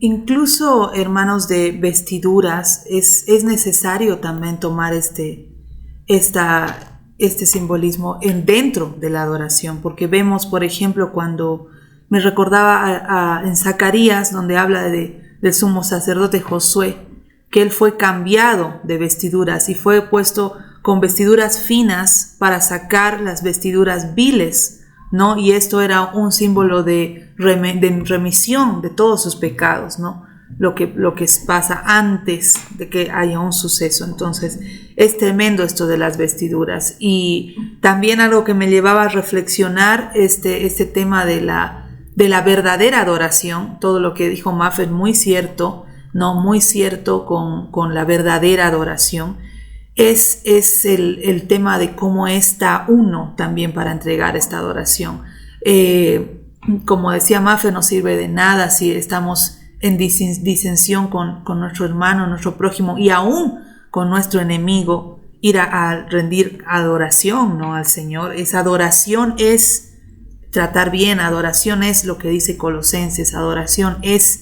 Incluso, hermanos, de vestiduras, es necesario también tomar este simbolismo dentro de la adoración, porque vemos, por ejemplo, cuando me recordaba en Zacarías, donde habla del sumo sacerdote Josué, que él fue cambiado de vestiduras y fue puesto con vestiduras finas para sacar las vestiduras viles, ¿no? Y esto era un símbolo de remisión de todos sus pecados, ¿no? Lo que pasa antes de que haya un suceso. Entonces, es tremendo esto de las vestiduras. Y también algo que me llevaba a reflexionar, este tema de la verdadera adoración, todo lo que dijo Maffer, muy cierto, ¿no? Muy cierto con la verdadera adoración. Es el tema de cómo está uno también para entregar esta adoración. Como decía Maffer, no sirve de nada si estamos en disensión con nuestro hermano, nuestro prójimo, y aún con nuestro enemigo, ir a rendir adoración, ¿no?, al Señor. Esa adoración es tratar bien, adoración es lo que dice Colosenses, adoración es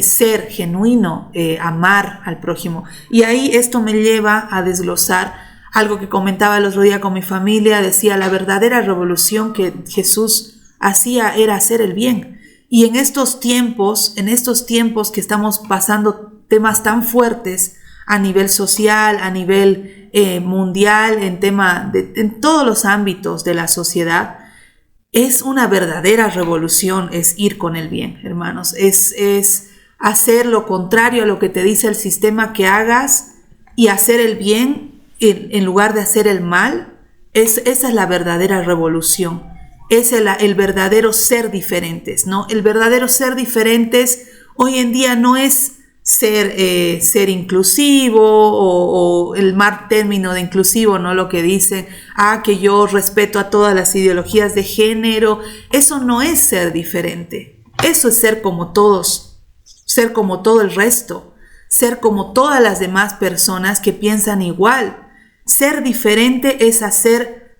ser genuino, amar al prójimo. Y ahí esto me lleva a desglosar algo que comentaba el otro día con mi familia. Decía, la verdadera revolución que Jesús hacía era hacer el bien. Y en estos tiempos que estamos pasando temas tan fuertes a nivel social, a nivel mundial, en todos los ámbitos de la sociedad, es una verdadera revolución, es ir con el bien, hermanos. Es hacer lo contrario a lo que te dice el sistema que hagas y hacer el bien en lugar de hacer el mal. Esa es la verdadera revolución. Es el verdadero ser diferentes, ¿no? El verdadero ser diferentes hoy en día no es ser inclusivo o el mal término de inclusivo, ¿no? Lo que dicen, que yo respeto a todas las ideologías de género. Eso no es ser diferente. Eso es ser como todos, ser como todo el resto, ser como todas las demás personas que piensan igual. Ser diferente es hacer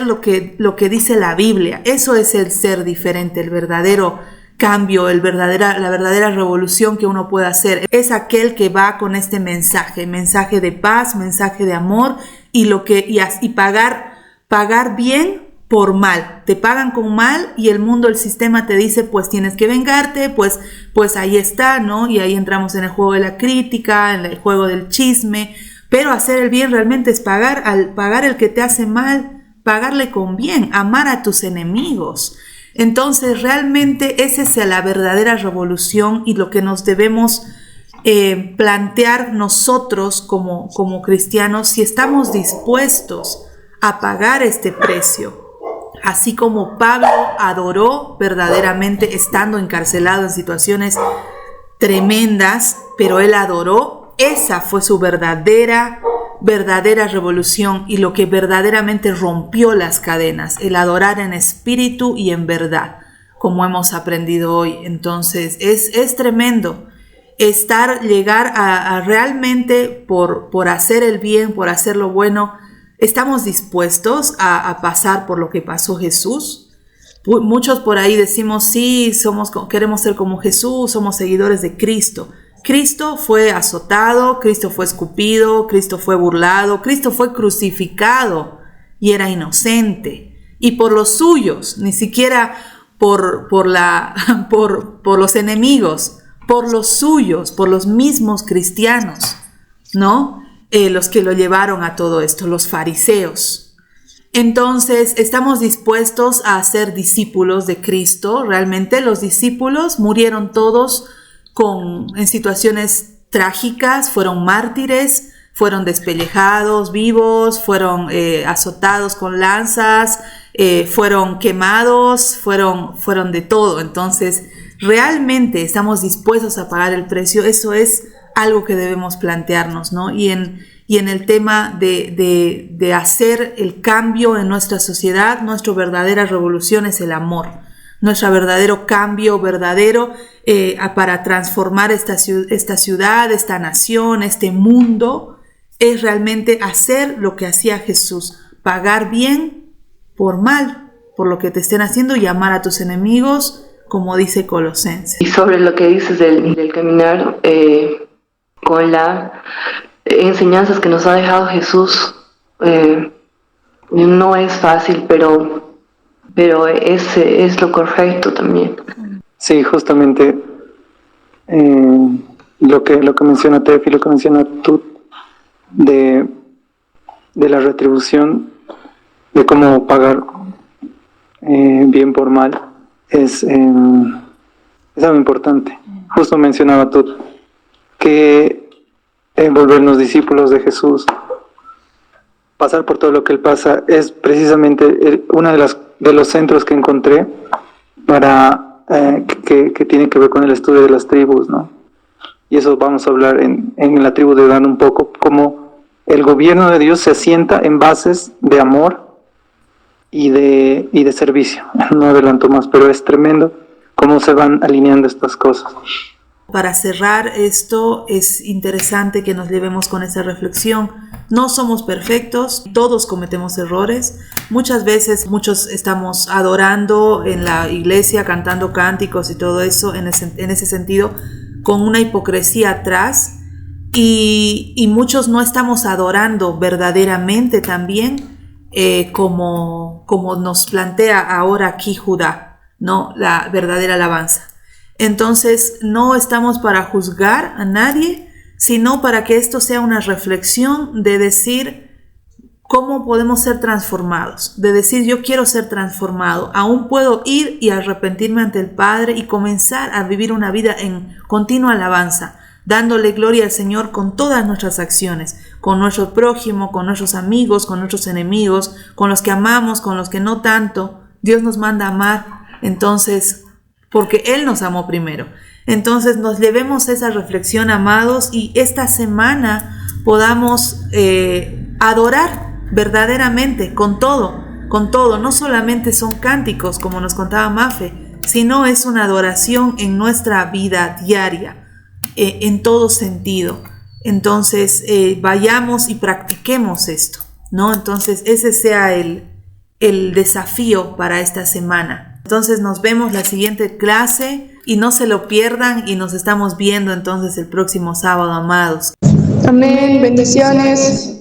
lo que dice la Biblia. Eso es el ser diferente, el verdadero cambio, la verdadera revolución que uno puede hacer. Es aquel que va con este mensaje de paz, mensaje de amor, y pagar bien por mal. Te pagan con mal y el sistema te dice, pues tienes que vengarte, pues ahí está, ¿no? Y ahí entramos en el juego de la crítica, en el juego del chisme. Pero hacer el bien realmente es pagar el que te hace mal, pagarle con bien, amar a tus enemigos. Entonces realmente esa es la verdadera revolución, y lo que nos debemos plantear nosotros como cristianos si estamos dispuestos a pagar este precio. Así como Pablo adoró verdaderamente estando encarcelado en situaciones tremendas, pero él adoró, esa fue su verdadera revolución y lo que verdaderamente rompió las cadenas, el adorar en espíritu y en verdad, como hemos aprendido hoy. Entonces es tremendo llegar a realmente por hacer el bien, por hacer lo bueno. ¿Estamos dispuestos a pasar por lo que pasó Jesús? Muchos por ahí decimos, sí, queremos ser como Jesús, somos seguidores de Cristo. Cristo fue azotado, Cristo fue escupido, Cristo fue burlado, Cristo fue crucificado y era inocente. Y por los suyos, ni siquiera por los enemigos, por los suyos, por los mismos cristianos, ¿no? Los que lo llevaron a todo esto, los fariseos. Entonces, ¿estamos dispuestos a ser discípulos de Cristo? Realmente los discípulos murieron todos en situaciones trágicas, fueron mártires, fueron despellejados vivos, fueron azotados con lanzas, fueron quemados, fueron de todo. Entonces, ¿realmente estamos dispuestos a pagar el precio? Eso es algo que debemos plantearnos, ¿no? Y en el tema de hacer el cambio en nuestra sociedad, nuestra verdadera revolución es el amor. Nuestro verdadero cambio, para transformar esta ciudad, esta nación, este mundo, es realmente hacer lo que hacía Jesús, pagar bien por mal, por lo que te estén haciendo y amar a tus enemigos, como dice Colosenses. Y sobre lo que dices del caminar, con las enseñanzas que nos ha dejado Jesús, no es fácil, pero es lo correcto también. Sí, justamente lo que menciona Tef y lo que menciona Tut de la retribución, de cómo pagar bien por mal, es algo importante. Justo mencionaba Tut que volvernos discípulos de Jesús, pasar por todo lo que Él pasa, es precisamente uno de los centros que encontré para que tiene que ver con el estudio de las tribus, ¿no? Y eso vamos a hablar en la tribu de Dan un poco, cómo el gobierno de Dios se asienta en bases de amor y de servicio. No adelanto más, pero es tremendo cómo se van alineando estas cosas. Para cerrar esto, es interesante que nos llevemos con esa reflexión. No somos perfectos, todos cometemos errores. Muchas veces, muchos estamos adorando en la iglesia, cantando cánticos y todo eso, en ese sentido, con una hipocresía atrás. Y muchos no estamos adorando verdaderamente también, como nos plantea ahora aquí Judá, ¿no? La verdadera alabanza. Entonces, no estamos para juzgar a nadie, sino para que esto sea una reflexión de decir cómo podemos ser transformados, de decir yo quiero ser transformado, aún puedo ir y arrepentirme ante el Padre y comenzar a vivir una vida en continua alabanza, dándole gloria al Señor con todas nuestras acciones, con nuestro prójimo, con nuestros amigos, con nuestros enemigos, con los que amamos, con los que no tanto. Dios nos manda a amar, entonces, porque Él nos amó primero. Entonces nos llevemos esa reflexión, amados, y esta semana podamos adorar verdaderamente con todo, no solamente son cánticos como nos contaba Mafe, sino es una adoración en nuestra vida diaria, en todo sentido. Entonces vayamos y practiquemos esto, ¿no? Entonces ese sea el desafío para esta semana. Entonces nos vemos la siguiente clase y no se lo pierdan y nos estamos viendo entonces el próximo sábado, amados. Amén, bendiciones.